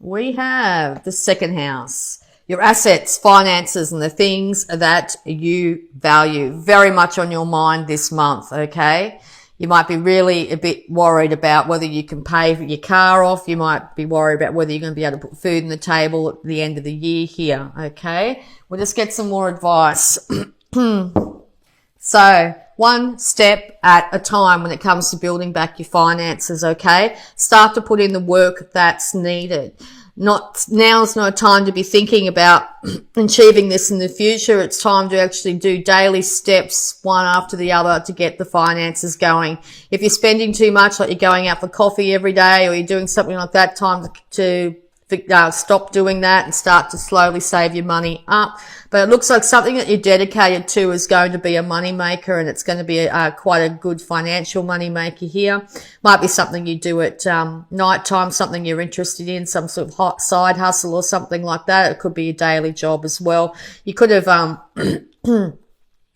we have the second house. Your assets, finances, and the things that you value very much on your mind this month, okay? You might be really a bit worried about whether you can pay for your car off. You might be worried about whether you're going to be able to put food on the table at the end of the year here, okay? We'll just get some more advice. So, one step at a time when it comes to building back your finances, okay? Start to put in the work that's needed. Now's no time to be thinking about achieving this in the future. It's time to actually do daily steps, one after the other, to get the finances going. If you're spending too much, like you're going out for coffee every day or you're doing something like that, time to stop doing that and start to slowly save your money up. But it looks like something that you're dedicated to is going to be a money maker, and it's going to be quite a good financial money maker here. Might be something you do at night time, something you're interested in, some sort of hot side hustle or something like that. It could be a daily job as well. You could have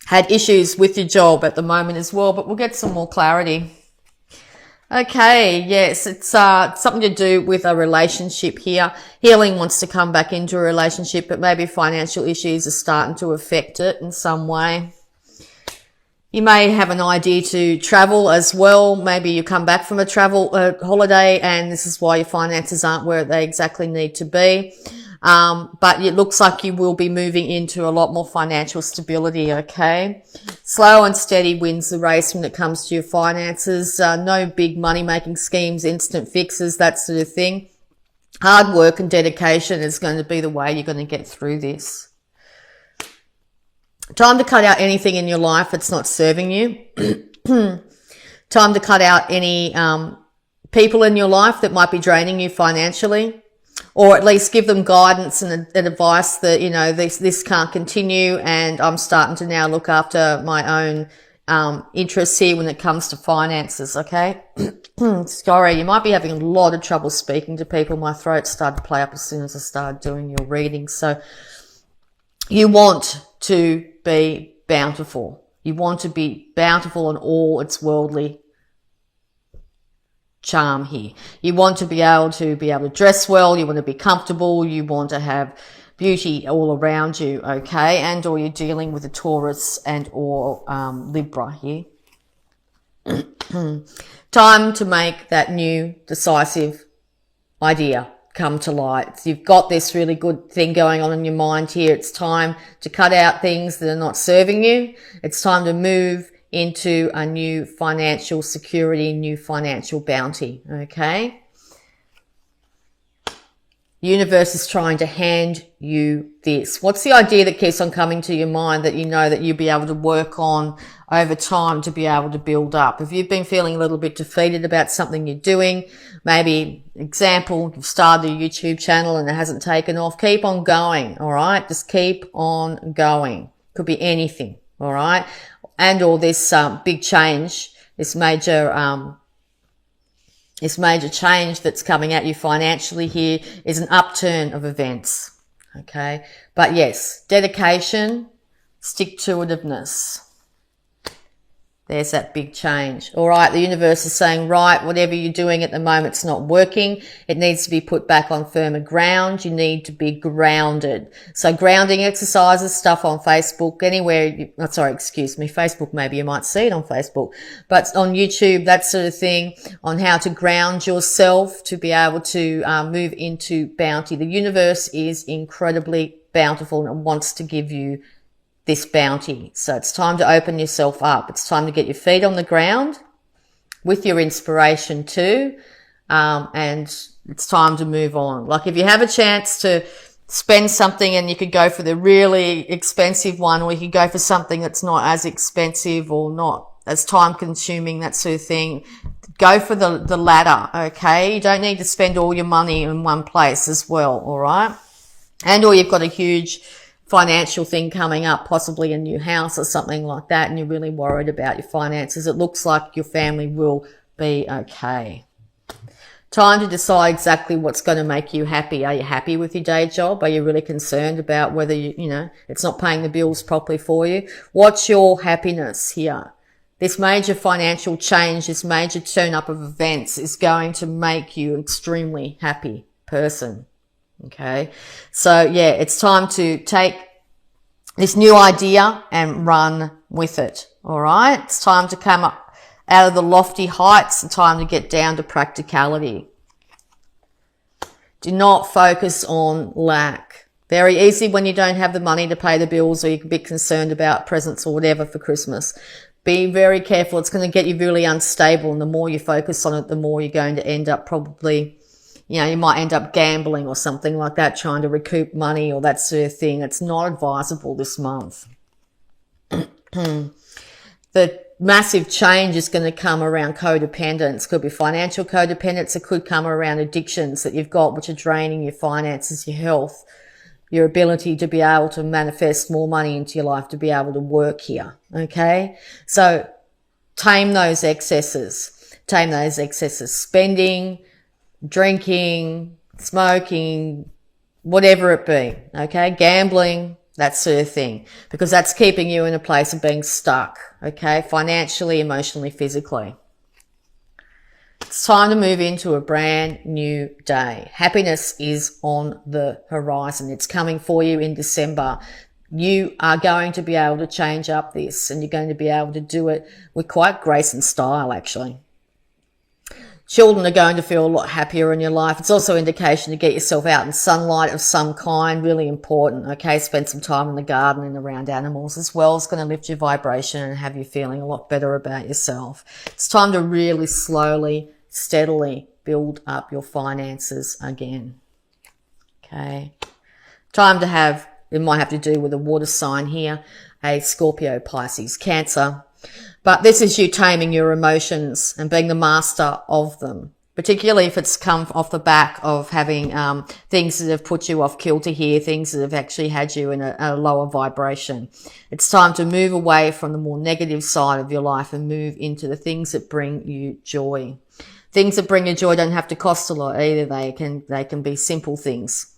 had issues with your job at the moment as well, but we'll get some more clarity. Okay, yes, it's something to do with a relationship here. Healing wants to come back into a relationship, but maybe financial issues are starting to affect it in some way. You may have an idea to travel as well. Maybe you come back from a travel holiday, and this is why your finances aren't where they exactly need to be. But it looks like you will be moving into a lot more financial stability, okay? Slow and steady wins the race when it comes to your finances. No big money-making schemes, instant fixes, that sort of thing. Hard work and dedication is going to be the way you're going to get through this. Time to cut out anything in your life that's not serving you. Time to cut out any people in your life that might be draining you financially. Or at least give them guidance and advice that, you know, this can't continue, and I'm starting to now look after my own interests here when it comes to finances, okay? Sorry, you might be having a lot of trouble speaking to people. My throat started to play up as soon as I started doing your reading. So you want to be bountiful. You want to be bountiful in all its worldly charm here. You want to be able to dress well, you want to be comfortable, you want to have beauty all around you, okay? And or you're dealing with a Taurus and or Libra here. Time to make that new decisive idea come to light. You've got this really good thing going on in your mind here. It's time to cut out things that are not serving you. It's time to move into a new financial security, new financial bounty, okay? The universe is trying to hand you this. What's the idea that keeps on coming to your mind that you know that you'll be able to work on over time to be able to build up? If you've been feeling a little bit defeated about something you're doing, maybe, example, you've started a YouTube channel and it hasn't taken off, keep on going, all right? Just keep on going. Could be anything, all right? And or this big change, this major change that's coming at you financially here is an upturn of events, okay? But yes, dedication, stick-to-itiveness. There's that big change. All right, the universe is saying, right, whatever you're doing at the moment, it's not working. It needs to be put back on firmer ground. You need to be grounded. So grounding exercises, stuff on Facebook, anywhere. Facebook, maybe you might see it on Facebook. But on YouTube, that sort of thing, on how to ground yourself to be able to move into bounty. The universe is incredibly bountiful and wants to give you this bounty. So it's time to open yourself up. It's time to get your feet on the ground with your inspiration too. And it's time to move on. Like if you have a chance to spend something and you could go for the really expensive one, or you could go for something that's not as expensive or not as time consuming, that sort of thing, go for the latter, okay? You don't need to spend all your money in one place as well, all right? And or you've got a huge financial thing coming up, possibly a new house or something like that, and you're really worried about your finances. It looks like your family will be okay. Time to decide exactly what's going to make you happy. Are you happy with your day job? Are you really concerned about whether it's not paying the bills properly for you? What's your happiness here? This major financial change, this major turn up of events is going to make you an extremely happy person. Okay. So yeah, it's time to take this new idea and run with it. All right. It's time to come up out of the lofty heights and time to get down to practicality. Do not focus on lack. Very easy when you don't have the money to pay the bills, or you're a bit concerned about presents or whatever for Christmas. Be very careful. It's going to get you really unstable. And the more you focus on it, the more you're going to end up probably, you might end up gambling or something like that, trying to recoup money or that sort of thing. It's not advisable this month. The massive change is going to come around codependence. Could be financial codependence. It could come around addictions that you've got, which are draining your finances, your health, your ability to be able to manifest more money into your life, to be able to work here. Okay. So tame those excesses. Tame those excesses. Spending, drinking, smoking, whatever it be. Okay. Gambling, that sort of thing, because that's keeping you in a place of being stuck. Okay. Financially, emotionally, physically. It's time to move into a brand new day. Happiness is on the horizon. It's coming for you in December. You are going to be able to change up this, and you're going to be able to do it with quite grace and style, actually. Children are going to feel a lot happier in your life. It's also an indication to get yourself out in sunlight of some kind, really important, okay? Spend some time in the garden and around animals as well. It's going to lift your vibration and have you feeling a lot better about yourself. It's time to really slowly, steadily build up your finances again, okay? Time to have, it might have to do with a water sign here, a Scorpio, Pisces, Cancer. But this is you taming your emotions and being the master of them, particularly if it's come off the back of having things that have put you off kilter here, things that have actually had you in a lower vibration. It's time to move away from the more negative side of your life and move into the things that bring you joy. Things that bring you joy don't have to cost a lot either. They can be simple things.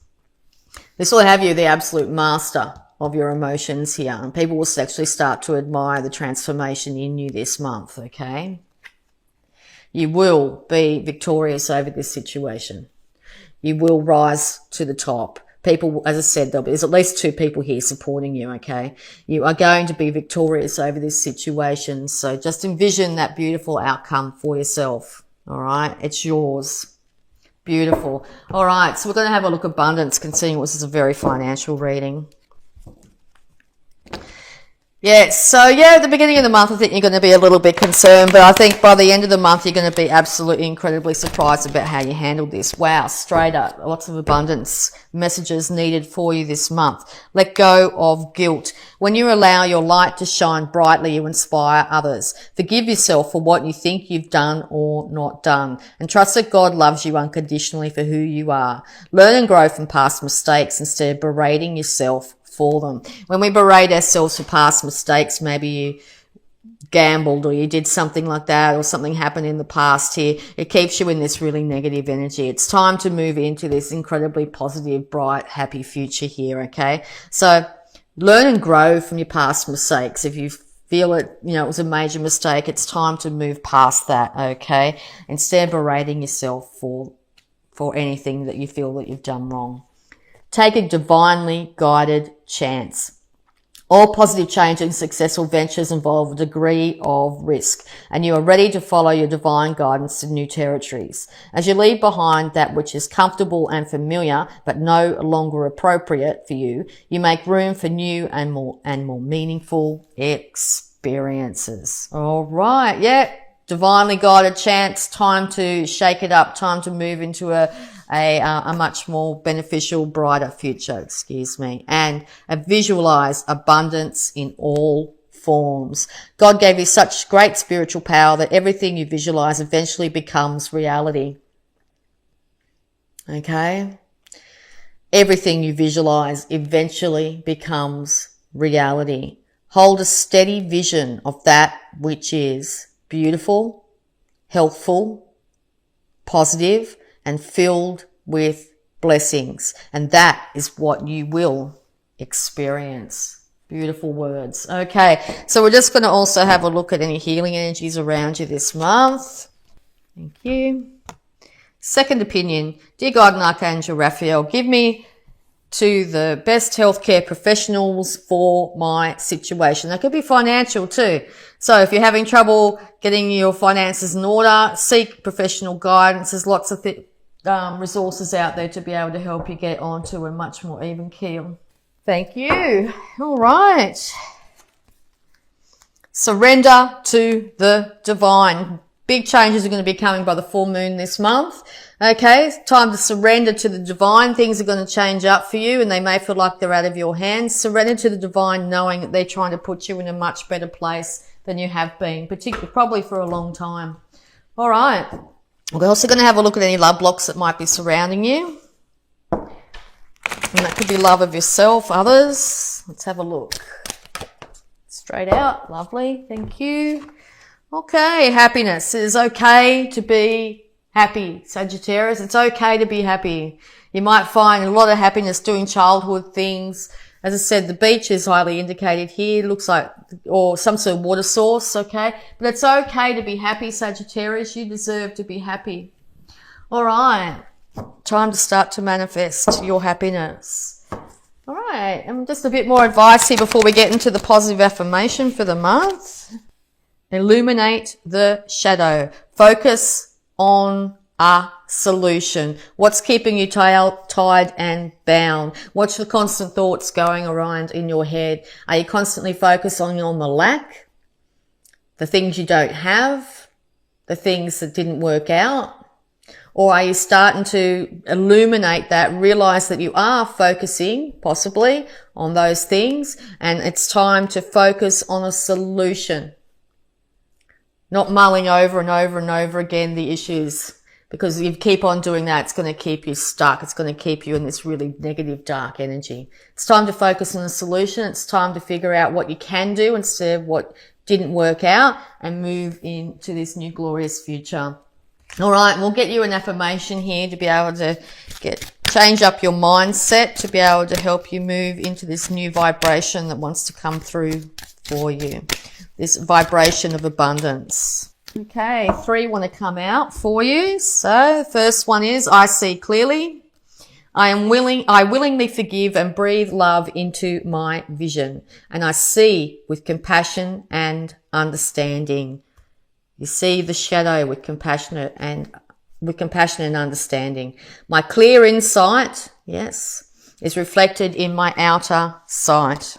This will have you the absolute master of your emotions here, and people will actually start to admire the transformation in you this month, okay? You will be victorious over this situation. You will rise to the top. People, as I said, there's at least 2 people here supporting you, okay? You are going to be victorious over this situation, so just envision that beautiful outcome for yourself, all right? It's yours. Beautiful. All right, so we're going to have a look at abundance, considering this is a very financial reading. Yeah, so yeah, at the beginning of the month, I think you're going to be a little bit concerned, but I think by the end of the month, you're going to be absolutely incredibly surprised about how you handled this. Wow, straight up, lots of abundance messages needed for you this month. Let go of guilt. When you allow your light to shine brightly, you inspire others. Forgive yourself for what you think you've done or not done, and trust that God loves you unconditionally for who you are. Learn and grow from past mistakes instead of berating yourself for them. When we berate ourselves for past mistakes, maybe you gambled or you did something like that, or something happened in the past here, it keeps you in this really negative energy. It's time to move into this incredibly positive, bright, happy future here, okay? So learn and grow from your past mistakes. If you feel it, it was a major mistake, it's time to move past that, okay? Instead of berating yourself for anything that you feel that you've done wrong. Take a divinely guided chance. All positive change and successful ventures involve a degree of risk, and you are ready to follow your divine guidance to new territories. As you leave behind that which is comfortable and familiar, but no longer appropriate for you, you make room for new and more meaningful experiences. All right. Yeah. Divinely guided chance. Time to shake it up. Time to move into a much more beneficial, brighter future, and visualize abundance in all forms. God gave you such great spiritual power that everything you visualize eventually becomes reality. Okay? Everything you visualize eventually becomes reality. Hold a steady vision of that which is beautiful, healthful, positive, and filled with blessings. And that is what you will experience. Beautiful words. Okay, so we're just going to also have a look at any healing energies around you this month. Thank you. Second opinion. Dear God and Archangel Raphael, give me to the best healthcare professionals for my situation. That could be financial too. So if you're having trouble getting your finances in order, seek professional guidance. There's lots of resources out there to be able to help you get onto a much more even keel. Thank you. All right. Surrender to the divine. Big changes are going to be coming by the full moon this month. Okay, it's time to surrender to the divine. Things are going to change up for you and they may feel like they're out of your hands. Surrender to the divine, knowing that they're trying to put you in a much better place than you have been, particularly probably for a long time. All right. We're also going to have a look at any love blocks that might be surrounding you. And that could be love of yourself, others. Let's have a look. Straight out. Lovely. Thank you. Okay. Happiness. It is okay to be happy, Sagittarius. It's okay to be happy. You might find a lot of happiness doing childhood things. As I said, the beach is highly indicated here. It looks like, or some sort of water source, okay? But it's okay to be happy, Sagittarius. You deserve to be happy. All right. Time to start to manifest your happiness. All right. And just a bit more advice here before we get into the positive affirmation for the month. Illuminate the shadow. Focus on a solution. What's keeping you tied and bound? What's the constant thoughts going around in your head? Are you constantly focusing on the lack, the things you don't have, the things that didn't work out? Or are you starting to illuminate that, realize that you are focusing possibly on those things and it's time to focus on a solution? Not mulling over and over and over again the issues. Because if you keep on doing that, it's going to keep you stuck. It's going to keep you in this really negative, dark energy. It's time to focus on the solution. It's time to figure out what you can do instead of what didn't work out and move into this new glorious future. All right, we'll get you an affirmation here to be able to change up your mindset, to be able to help you move into this new vibration that wants to come through for you. This vibration of abundance. Okay, 3 want to come out for you. So the first one is, I see clearly. I willingly forgive and breathe love into my vision. And I see with compassion and understanding. You see the shadow with compassion and understanding. My clear insight, yes, is reflected in my outer sight.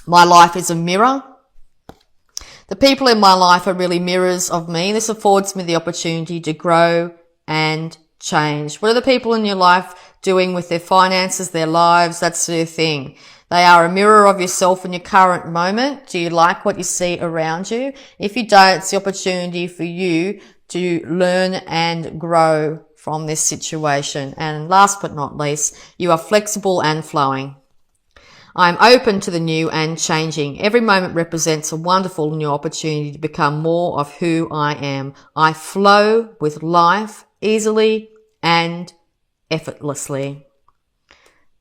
My life is a mirror. The people in my life are really mirrors of me. This affords me the opportunity to grow and change. What are the people in your life doing with their finances, their lives? That's their thing. They are a mirror of yourself in your current moment. Do you like what you see around you? If you don't, it's the opportunity for you to learn and grow from this situation. And last but not least, you are flexible and flowing. I am open to the new and changing. Every moment represents a wonderful new opportunity to become more of who I am. I flow with life easily and effortlessly.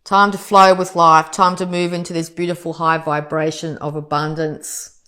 Time to flow with life. Time to move into this beautiful high vibration of abundance.